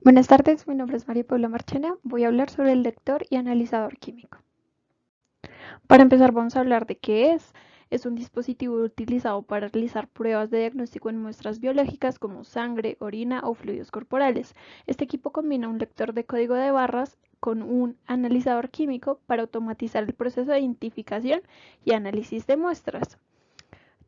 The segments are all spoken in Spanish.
Buenas tardes, mi nombre es María Paula Marchena. Voy a hablar sobre el lector y analizador químico. Para empezar, vamos a hablar de qué es. Es un dispositivo utilizado para realizar pruebas de diagnóstico en muestras biológicas como sangre, orina o fluidos corporales. Este equipo combina un lector de código de barras con un analizador químico para automatizar el proceso de identificación y análisis de muestras.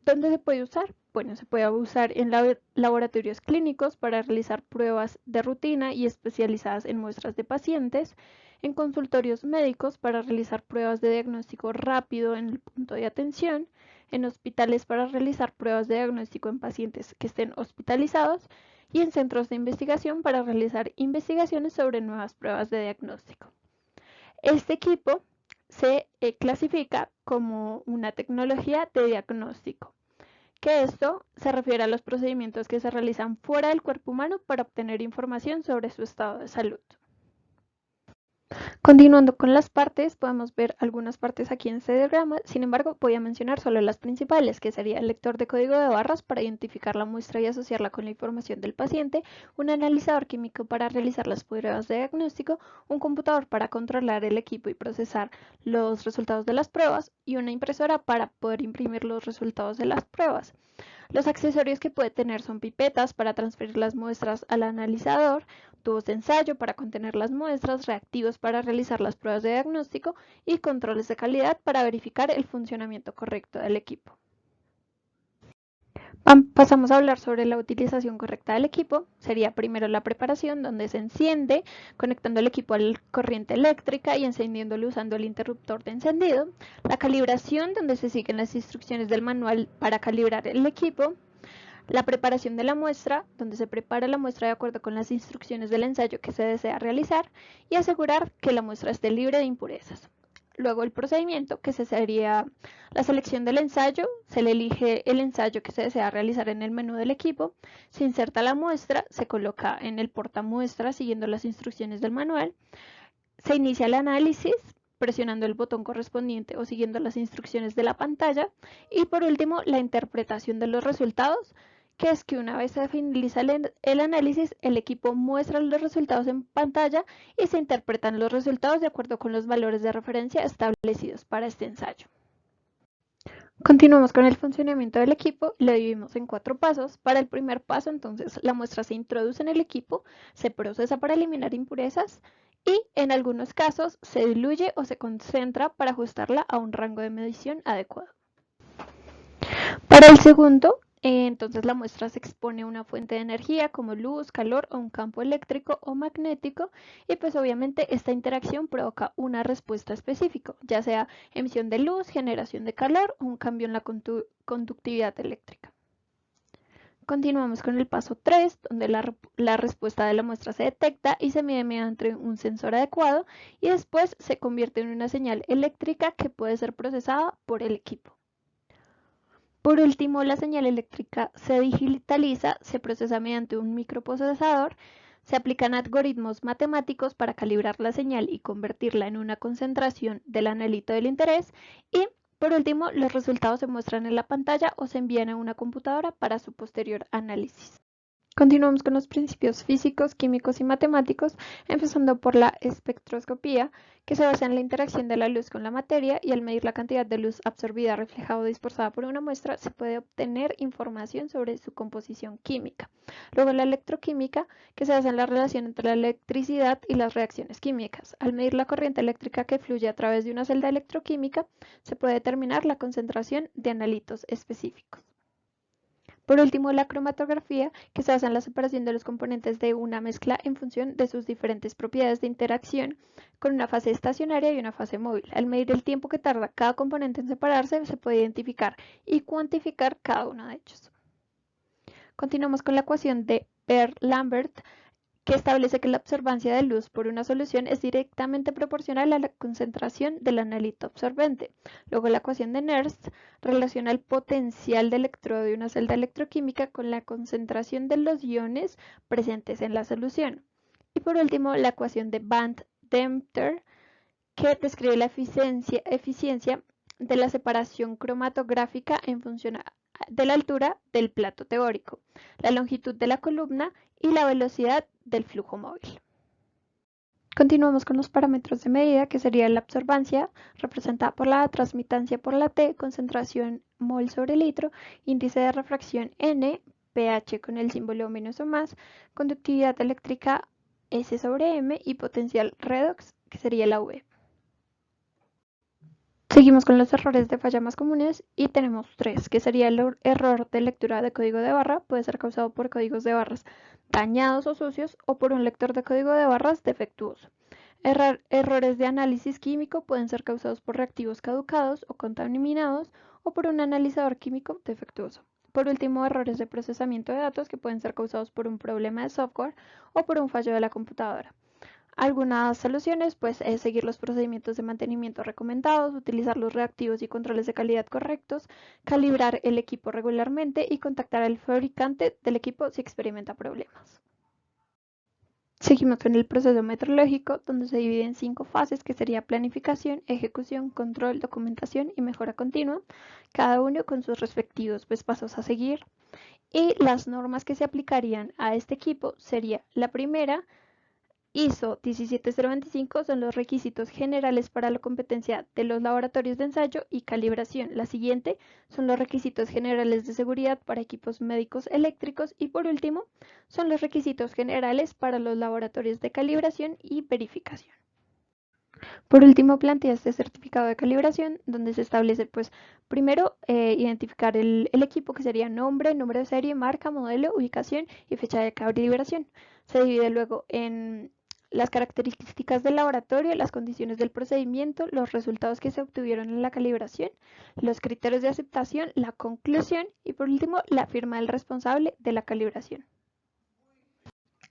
¿Dónde se puede usar? Bueno, se puede usar en laboratorios clínicos para realizar pruebas de rutina y especializadas en muestras de pacientes, en consultorios médicos para realizar pruebas de diagnóstico rápido en el punto de atención, en hospitales para realizar pruebas de diagnóstico en pacientes que estén hospitalizados y en centros de investigación para realizar investigaciones sobre nuevas pruebas de diagnóstico. Este equipo se clasifica como una tecnología de diagnóstico, que esto se refiere a los procedimientos que se realizan fuera del cuerpo humano para obtener información sobre su estado de salud. Continuando con las partes, podemos ver algunas partes aquí en este diagrama. Sin embargo, voy a mencionar solo las principales, que sería el lector de código de barras para identificar la muestra y asociarla con la información del paciente, un analizador químico para realizar las pruebas de diagnóstico, un computador para controlar el equipo y procesar los resultados de las pruebas y una impresora para poder imprimir los resultados de las pruebas. Los accesorios que puede tener son pipetas para transferir las muestras al analizador, tubos de ensayo para contener las muestras, reactivos para realizar las pruebas de diagnóstico y controles de calidad para verificar el funcionamiento correcto del equipo. Pasamos a hablar sobre la utilización correcta del equipo. Sería primero la preparación, donde se enciende, conectando el equipo a la corriente eléctrica y encendiéndolo usando el interruptor de encendido. La calibración, donde se siguen las instrucciones del manual para calibrar el equipo. La preparación de la muestra, donde se prepara la muestra de acuerdo con las instrucciones del ensayo que se desea realizar y asegurar que la muestra esté libre de impurezas. Luego el procedimiento, que sería la selección del ensayo, se le elige el ensayo que se desea realizar en el menú del equipo, se inserta la muestra, se coloca en el portamuestra siguiendo las instrucciones del manual, se inicia el análisis presionando el botón correspondiente o siguiendo las instrucciones de la pantalla y por último la interpretación de los resultados, que es que una vez se finaliza el análisis, el equipo muestra los resultados en pantalla y se interpretan los resultados de acuerdo con los valores de referencia establecidos para este ensayo. Continuamos con el funcionamiento del equipo, lo dividimos en 4 pasos. Para el primer paso, entonces, la muestra se introduce en el equipo, se procesa para eliminar impurezas y, en algunos casos, se diluye o se concentra para ajustarla a un rango de medición adecuado. Para el segundo, entonces la muestra se expone a una fuente de energía como luz, calor o un campo eléctrico o magnético y pues obviamente esta interacción provoca una respuesta específica, ya sea emisión de luz, generación de calor o un cambio en la conductividad eléctrica. Continuamos con el paso 3, donde la respuesta de la muestra se detecta y se mide mediante un sensor adecuado y después se convierte en una señal eléctrica que puede ser procesada por el equipo. Por último, la señal eléctrica se digitaliza, se procesa mediante un microprocesador, se aplican algoritmos matemáticos para calibrar la señal y convertirla en una concentración del analito del interés y, por último, los resultados se muestran en la pantalla o se envían a una computadora para su posterior análisis. Continuamos con los principios físicos, químicos y matemáticos, empezando por la espectroscopía, que se basa en la interacción de la luz con la materia y al medir la cantidad de luz absorbida, reflejada o dispersada por una muestra, se puede obtener información sobre su composición química. Luego la electroquímica, que se basa en la relación entre la electricidad y las reacciones químicas. Al medir la corriente eléctrica que fluye a través de una celda electroquímica, se puede determinar la concentración de analitos específicos. Por último, la cromatografía, que se basa en la separación de los componentes de una mezcla en función de sus diferentes propiedades de interacción con una fase estacionaria y una fase móvil. Al medir el tiempo que tarda cada componente en separarse, se puede identificar y cuantificar cada uno de ellos. Continuamos con la ecuación de Beer-Lambert, que establece que la absorbancia de luz por una solución es directamente proporcional a la concentración del analito absorbente. Luego la ecuación de Nernst relaciona el potencial de electrodo de una celda electroquímica con la concentración de los iones presentes en la solución. Y por último, la ecuación de Bandt-Demeter, que describe la eficiencia de la separación cromatográfica en función de la altura del plato teórico, la longitud de la columna y la velocidad del flujo móvil. Continuamos con los parámetros de medida, que sería la absorbancia, representada por la A, transmitancia por la T, concentración mol sobre litro, índice de refracción N, pH con el símbolo menos o más, conductividad eléctrica S sobre M y potencial redox, que sería la V. Seguimos con los errores de falla más comunes y tenemos tres, que sería el error de lectura de código de barra, puede ser causado por códigos de barras dañados o sucios o por un lector de código de barras defectuoso. Errores de análisis químico pueden ser causados por reactivos caducados o contaminados o por un analizador químico defectuoso. Por último, errores de procesamiento de datos que pueden ser causados por un problema de software o por un fallo de la computadora. Algunas soluciones, pues, es seguir los procedimientos de mantenimiento recomendados, utilizar los reactivos y controles de calidad correctos, calibrar el equipo regularmente y contactar al fabricante del equipo si experimenta problemas. Seguimos con el proceso metrológico, donde se divide en 5 fases, que sería planificación, ejecución, control, documentación y mejora continua, cada uno con sus respectivos pasos a seguir. Y las normas que se aplicarían a este equipo sería la primera, ISO 17025 son los requisitos generales para la competencia de los laboratorios de ensayo y calibración. La siguiente son los requisitos generales de seguridad para equipos médicos eléctricos y por último son los requisitos generales para los laboratorios de calibración y verificación. Por último, plantea este certificado de calibración donde se establece, pues, primero identificar el equipo, que sería nombre, número de serie, marca, modelo, ubicación y fecha de calibración. Se divide luego en las características del laboratorio, las condiciones del procedimiento, los resultados que se obtuvieron en la calibración, los criterios de aceptación, la conclusión y por último la firma del responsable de la calibración.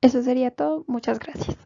Eso sería todo. Muchas gracias.